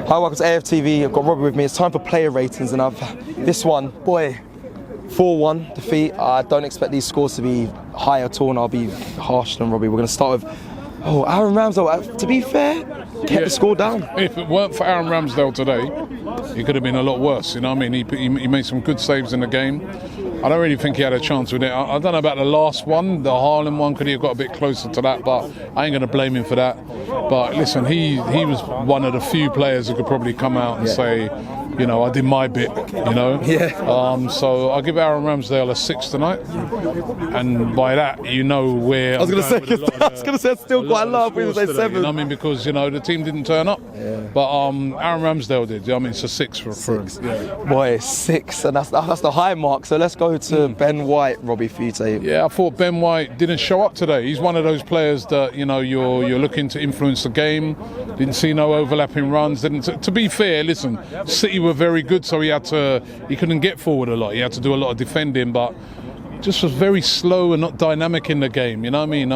Hi, welcome to AFTV. I've got Robbie with me. It's time for player ratings, and this one, boy, 4-1 defeat. I don't expect these scores to be high at all, and I'll be harsher than Robbie. We're going to start with, Aaron Ramsdale. To be fair, kept the score down. If it weren't for Aaron Ramsdale today, it could have been a lot worse. You know what I mean? He made some good saves in the game. I don't really think he had a chance with it. I don't know about the last one, the Haaland one. Could he have got a bit closer to that? But I ain't going to blame him for that. But listen, he was one of the few players who could probably come out and say, you know, I did my bit, you know. Yeah. So I'll give Aaron Ramsdale a 6 tonight, and by that you know where I was going to say it's still quite a lot. We would say 7. You know what I mean? Because you know the team didn't turn up, but Aaron Ramsdale did. I mean, it's a 6 for him. Yeah. Boy, 6, and that's the high mark. So let's go to Ben White, Robbie, for you to. Yeah, I thought Ben White didn't show up today. He's one of those players that you know you're looking to influence the game. Didn't see no overlapping runs. To be fair, listen, City were very good, so he couldn't get forward a lot. He had to do a lot of defending, but just was very slow and not dynamic in the game. You know what I mean?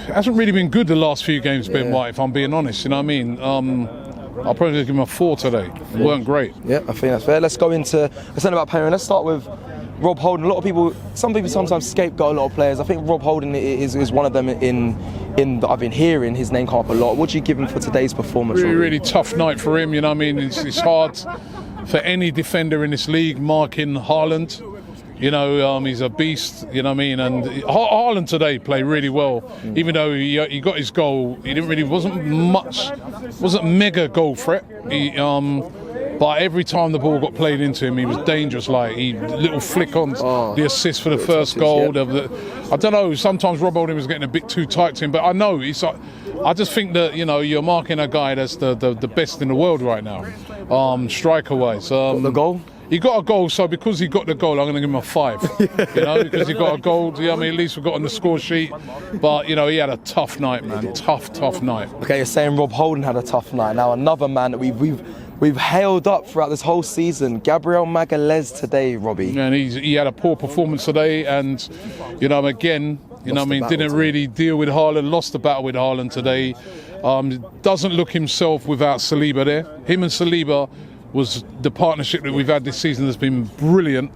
Hasn't really been good the last few games, Ben White, if I'm being honest. You know what I mean? I'll probably give him a 4 today. It weren't great. Yeah, I think that's fair. Let's go into something about pairing. Let's start with Rob Holding. Some people sometimes scapegoat a lot of players. I think Rob Holding is one of them in that I've been hearing his name come up a lot. What do you give him for today's performance? Really tough night for him. You know what I mean? It's hard for any defender in this league marking Haaland. You know, he's a beast, you know what I mean? And Haaland today played really well, even though he got his goal. Wasn't mega goal threat. But every time the ball got played into him, he was dangerous. Like little flick on the assist for the first goal. I don't know. Sometimes Rob Holding was getting a bit too tight to him, but I know I just think that you know you're marking a guy that's the best in the world right now, striker wise. The goal. He got a goal, so because he got the goal, I'm going to give him a 5. You know, because he got a goal. You know, I mean, at least we got on the score sheet. But you know, he had a tough night, man. Tough night. Okay, you're saying Rob Holding had a tough night. Now another man that we've hailed up throughout this whole season, GABRIEL today, Robbie. And he had a poor performance today, and you know, again, you know, I mean, didn't really deal with Haaland. Lost the battle with Haaland today. Doesn't look himself without Saliba there. Him and Saliba was the partnership that we've had this season has been brilliant,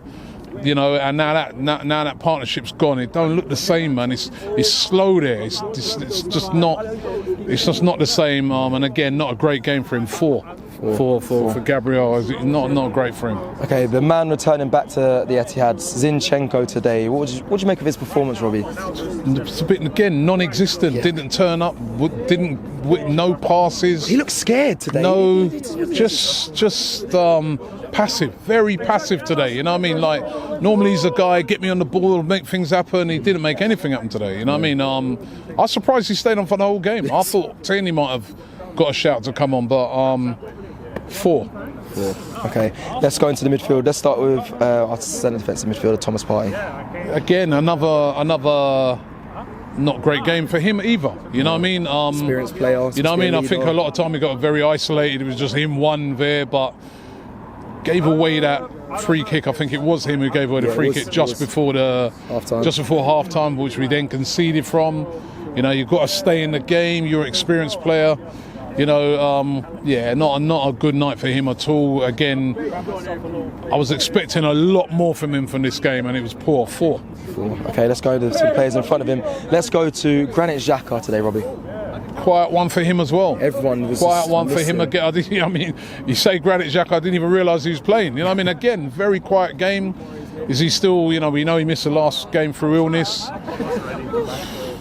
you know, and now that partnership's gone. It don't look the same, man. It's slow there. It's just not the same. And again, not a great game for him. 4 for GABRIEL. Not great for him. Okay, the man returning back to the Etihad, Zinchenko today. What would you make of his performance, Robbie? It's a bit again non-existent. Yeah. Didn't turn up. No passes. He looked scared today. No, just passive. Very passive today. You know what I mean? Like normally he's a guy get me on the ball, make things happen. He didn't make anything happen today. You know what I mean? I was surprised he stayed on for the whole game. I thought Tierney might have got a shout to come on, but 4. Okay, let's go into the midfield. Let's start with our centre defensive midfielder, Thomas Partey. Again, another not great game for him either. You know what I mean? Experienced player. You know what I mean? I think a lot of time he got very isolated. It was just him one there, but gave away that free kick. I think it was him who gave away the free kick just before half time, which we then conceded from. You know, you've got to stay in the game. You're an experienced player. You know, not a good night for him at all. Again, I was expecting a lot more from him from this game, and it was poor. 4. Okay, let's go to some players in front of him. Let's go to Granit Xhaka today, Robbie. Quiet one for him as well. Everyone was quiet one for him again. I mean, you say Granit Xhaka, I didn't even realise he was playing. You know, I mean, again, very quiet game. Is he still? You know, we know he missed the last game through illness.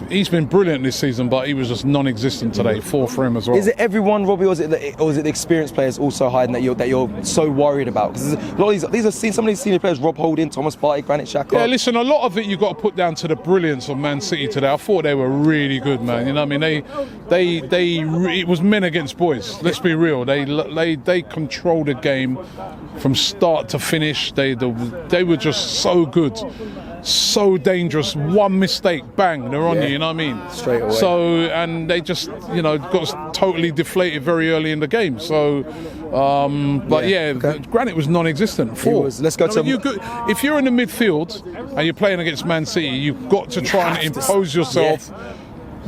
He's been brilliant this season, but he was just non-existent today. 4 for him as well. Is it everyone, Robbie, or is it the experienced players also hiding that you're so worried about? Because a lot of these are some of these senior players: Rob Holding, Thomas Partey, Granit Xhaka. Yeah, listen, a lot of it you've got to put down to the brilliance of Man City today. I thought they were really good, man. You know what I mean? It was men against boys. Let's be real. They controlled the game from start to finish. They were just so good. So dangerous. One mistake, bang, they're on you. You know what I mean? Straight away. So, and they just, you know, got totally deflated very early in the game. So, Granit was non-existent. 4. Let's go to. If you're in the midfield and you're playing against Man City, you've got to try and impose yourself.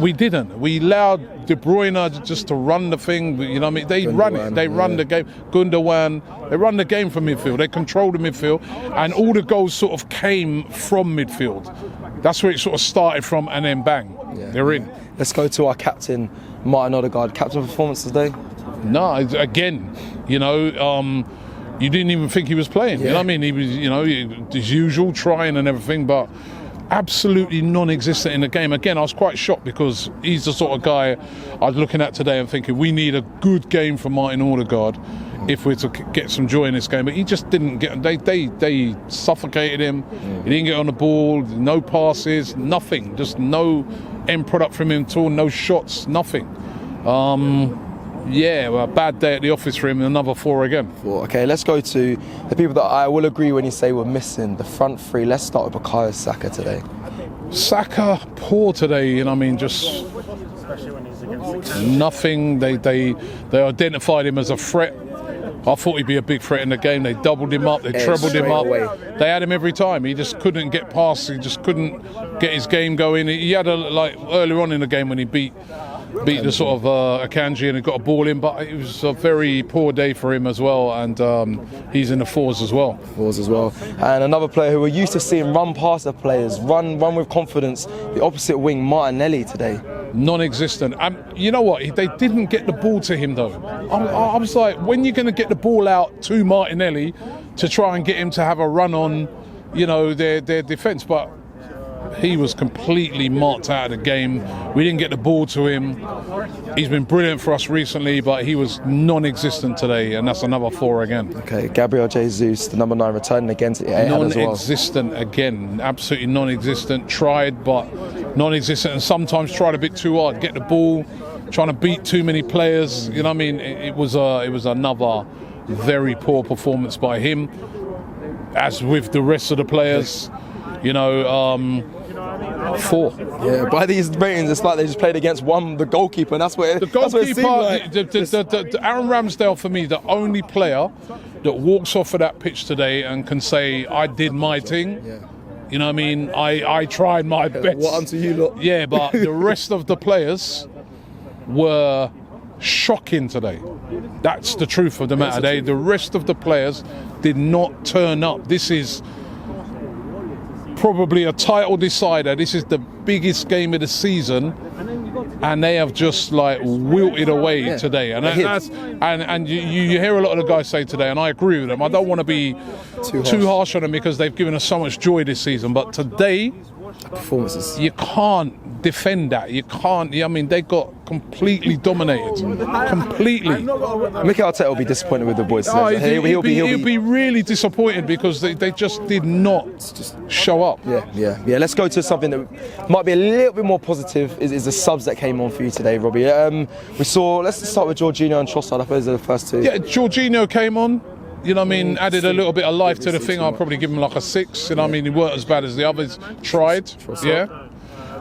We didn't. We allowed De Bruyne just to run the thing. You know what I mean? They run it. They run the game. Gundogan. They run the game from midfield. They control the midfield, and all the goals sort of came from midfield. That's where it sort of started from, and then bang, they're in. Let's go to our captain, Martin Odegaard. Captain performance today? No, again, you didn't even think he was playing. You know what I mean? He was, his usual trying and everything, but absolutely non-existent in the game. Again, I was quite shocked because he's the sort of guy I was looking at today and thinking we need a good game from Martin Odegaard if we're to get some joy in this game. But he just didn't get. They suffocated him. He didn't get on the ball. No passes. Nothing. Just no end product from him at all. No shots. Nothing. A bad day at the office for him, and another 4 again. Okay, let's go to the people that I will agree when you say we're missing, the front three. Let's start with Bukayo Saka today. Saka, poor today, just nothing. They identified him as a threat. I thought he'd be a big threat in the game. They doubled him up, they trebled him up. They had him every time. He just couldn't get past, he just couldn't get his game going. He had earlier on in the game when he beat the sort of Akanji and he got a ball in, but it was a very poor day for him as well, and he's in the fours as well. And another player who we're used to seeing run past the players, run with confidence, the opposite wing, Martinelli today. Non-existent. You know what? They didn't get the ball to him though. I was like, when you're going to get the ball out to Martinelli to try and get him to have a run on, their defence, but he was completely marked out of the game. We didn't get the ball to him. He's been brilliant for us recently, but he was non-existent today, and that's another 4 again. Okay, Gabriel Jesus, the number 9, returning again to as well. Non-existent again, absolutely non-existent. Tried, but non-existent, and sometimes tried a bit too hard. Get the ball, trying to beat too many players. You know what I mean? It was another very poor performance by him, as with the rest of the players. 4. Yeah, by these ratings, it's like they just played against the goalkeeper, and that's what it seemed like. Aaron Ramsdale, for me, the only player that walks off of that pitch today and can say, I did my thing. Yeah. You know what I mean? I tried my best. What unto you lot? Yeah, but the rest of the players were shocking today. That's the truth of the matter. The rest of the players did not turn up. This is probably a title decider. This is the biggest game of the season, and they have just wilted away today. And you hear a lot of the guys say today, and I agree with them. I don't want to be too harsh on them because they've given us so much joy this season. But today, performances, you can't defend that. You can't. They got completely dominated. Completely. Mikel Arteta will be disappointed with the boys. He'll be really disappointed because they just did not show up. Yeah. Let's go to something that might be a little bit more positive. Is the subs that came on for you today, Robbie? Let's start with Jorginho and Trossard. I suppose they're the first two. Yeah, Jorginho came on. Added a little bit of life to the thing. I'll probably give him a 6. He weren't as bad as the others. Tried.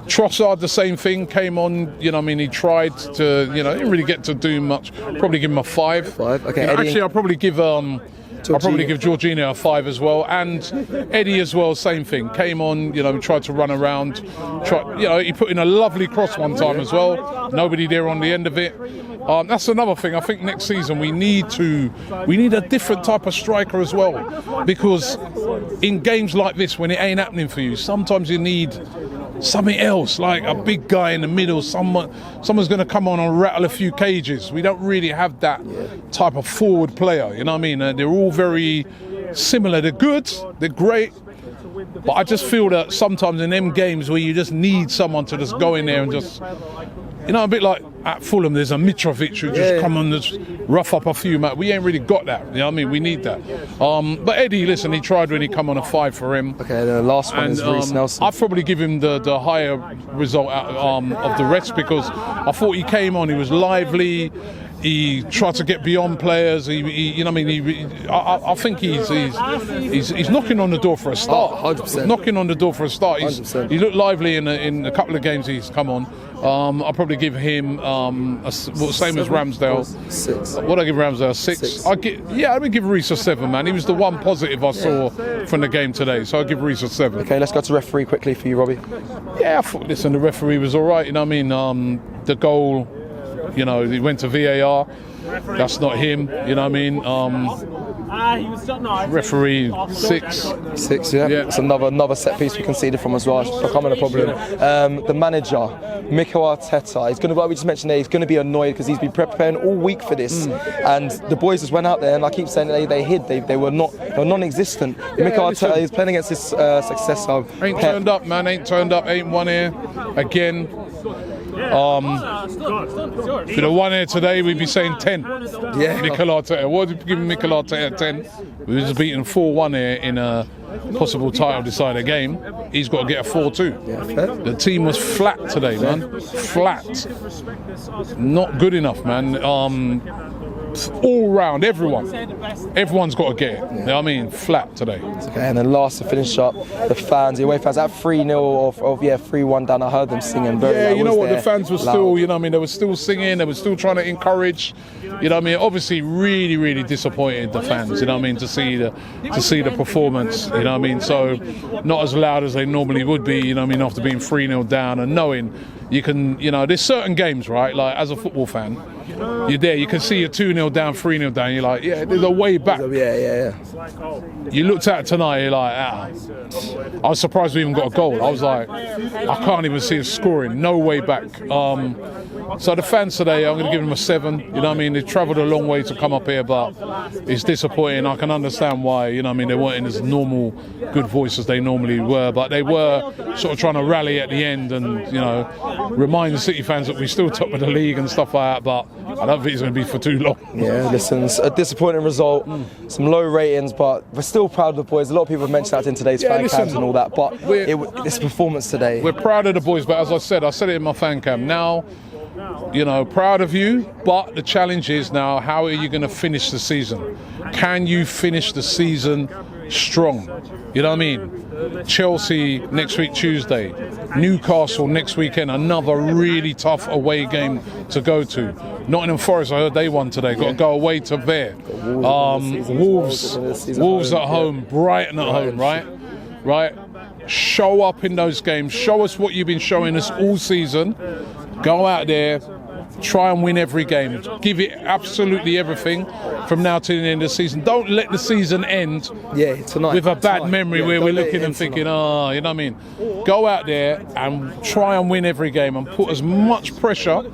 Trossard, the same thing, came on. He tried to. Didn't really get to do much. Probably give him a 5. Okay. Actually, I'll probably give Jorginho a 5 as well, and Eddie as well. Same thing. Came on. Tried to run around. He put in a lovely cross one time as well. Nobody there on the end of it. That's another thing. I think next season we need a different type of striker as well, because in games like this, when it ain't happening for you, sometimes you need something else, like a big guy in the middle. Someone's going to come on and rattle a few cages. We don't really have that type of forward player. You know what I mean? They're all very similar. They're good. They're great. But I just feel that sometimes in them games where you just need someone to just go in there and just, a bit like at Fulham, there's a Mitrovic who just come and just rough up a few. We ain't really got that. You know what I mean? We need that. But Eddie, listen, he tried when he come on a 5 for him. Okay, the last one is Reece Nelson. I'd probably give him the higher result of the rest, because I thought he came on, he was lively. He tried to get beyond players. I think he's knocking on the door for a start. 100%. Knocking on the door for a start. 100%. He looked lively in a couple of games he's come on. I'll probably give him same as Ramsdale. 6. What I give Ramsdale? 6. I would give Reece a 7, man. He was the one positive I saw from the game today, so I'll give Reece a 7. Okay, let's go to referee quickly for you, Robbie. Yeah, I thought, listen, the referee was all right. You know what I mean? The goal, you know, he went to VAR. That's not him. You know what I mean? Referee 6. 6, yeah. It's another set piece we conceded from as well. It's becoming a problem. The manager, Mikel Arteta, he's going to, like we just mentioned there, he's going to be annoyed because he's been preparing all week for this, and the boys just went out there, and I keep saying they hid. They were non-existent. Mikel Arteta is playing against his successor. Ain't turned up, man. Ain't turned up. Ain't won here again. If you'd have won here today, we'd be saying 10. Yeah. Mikel Arteta. What would you give Mikel Arteta 10? We was beaten 4-1 here in a possible title decider game. He's got to get a 4-2. Yeah, fair. The team was flat today, man. Flat. Not good enough, man. All round, everyone's got to get it. You know what I mean? Flat today. Okay, and then last to finish up, the fans, the away fans at 3-0 or 3-1 down. I heard them singing very Yeah, loud. you know what? The fans were loud. still, you know what I mean? They were still singing. They were still trying to encourage. You know what I mean? Obviously, really, really disappointed the fans. You know what I mean? To see the performance. You know what I mean? So not as loud as they normally would be. You know what I mean? After being 3-0 down and knowing you can, you know, there's certain games, right? Like as a football fan, you're there. You can see you're 2-0 down, 3-0 down. You're like, yeah, there's a way back. Yeah. You looked at it tonight. You're like, I was surprised we even got a goal. I was like, I can't even see us scoring. No way back. So the fans today, I'm going to give them a 7. You know what I mean? They travelled a long way to come up here, but it's disappointing. I can understand why. You know what I mean? They weren't in as normal good voice as they normally were, but they were sort of trying to rally at the end and, you know, remind the City fans that we're still top of the league and stuff like that, but I don't think it's going to be for too long. Yeah, listen, it's a disappointing result, some low ratings, but we're still proud of the boys. A lot of people have mentioned that in today's fan cams and all that, but this performance today. We're proud of the boys, but as I said it in my fan cam. Now, you know, proud of you, but the challenge is now, how are you going to finish the season? Can you finish the season strong? You know what I mean? Chelsea next week Tuesday, Newcastle next weekend, another really tough away game to go to. Nottingham Forest, I heard they won today, got to go away to there. Wolves at home, Brighton at home, right? Show up in those games, show us what you've been showing us all season. Go out there, try and win every game. Give it absolutely everything from now to the end of the season. Don't let the season end tonight, with a bad memory where we're looking and thinking, you know what I mean? Go out there and try and win every game and put as much pressure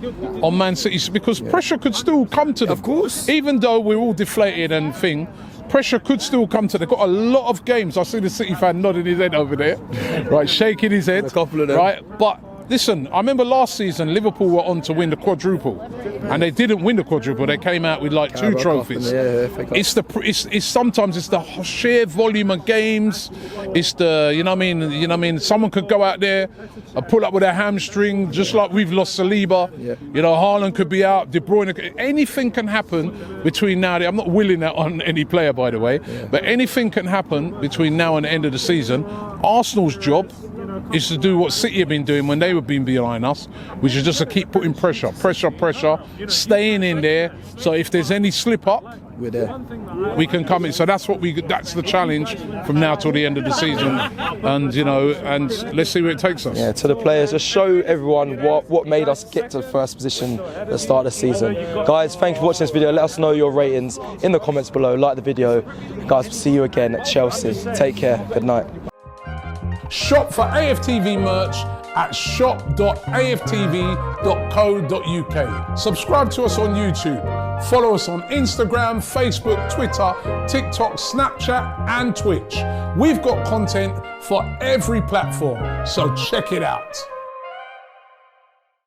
on Man City, because pressure could still come to them. Of course. Even though we're all deflated and pressure could still come to them. They've got a lot of games. I see the City fan nodding his head over there, right, shaking his head. A couple of them. Right, but listen, I remember last season Liverpool were on to win the quadruple, and they didn't win the quadruple. They came out with like 2 trophies. It's sometimes it's the sheer volume of games. It's the you know what I mean. Someone could go out there and pull up with their hamstring, just like we've lost Saliba. You know, Haaland could be out. De Bruyne. Anything can happen between now. I'm not willing that on any player, by the way, but anything can happen between now and the end of the season. Arsenal's job is to do what City have been doing when they were being behind us, which is just to keep putting pressure, staying in there. So if there's any slip up, we're there. We can come in. So that's that's the challenge from now till the end of the season, and you know, and let's see where it takes us. Yeah, to the players, just show everyone what made us get to the first position at the start of the season. Guys, thank you for watching this video. Let us know your ratings in the comments below. Like the video. Guys, we'll see you again at Chelsea. Take care. Good night. Shop for AFTV merch at shop.aftv.co.uk. Subscribe to us on YouTube. Follow us on Instagram, Facebook, Twitter, TikTok, Snapchat and Twitch. We've got content for every platform, so check it out.